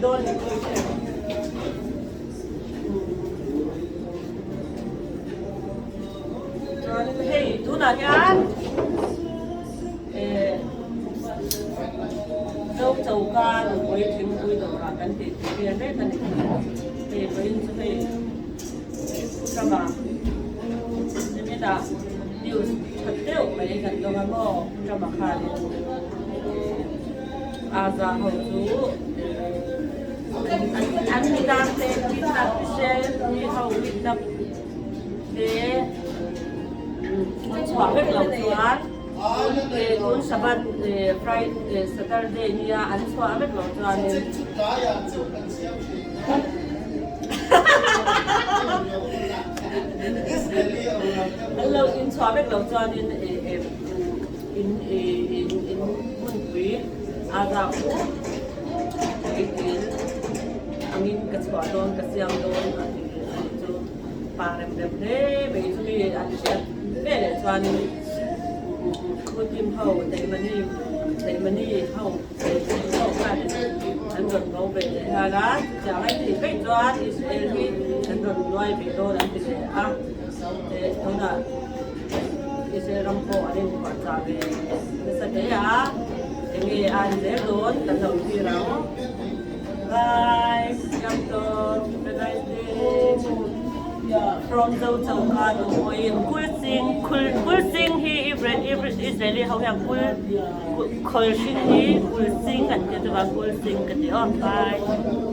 đôn hey tu na kya Zo-Choka rồi với thêm vui đồ là cần tiền tiền đấy cần thì với những cái sao mà nên là điều thật tiêu mấy gần đâu mà mò cho mà khai à ra hậu chú anh đi đang xem đi tập xe đi hậu đi tập để xóa hết lòng xóa kung Sabat Friday Saturday niya ano so amet lo so ano hello in so amet lo so ano in munwi aga angin kaswadon kasyang don ito parem debre begitu ni ano siya bele so ano cô tìm hậu để mà đi hậu ra anh gần bảo vệ hà lá chả lấy thì cách ra thì đi anh gần loay về đô anh thì để thôi là thì sẽ làm bộ anh em quản trả về sẽ thế để nghe anh dễ đốn tận đầu thì đó bye chăm tốt bye bye from Zo-Choka to Kulsing he Israeli how yang Kulsing he Kulsing kan kita bang Kulsing kan dia bye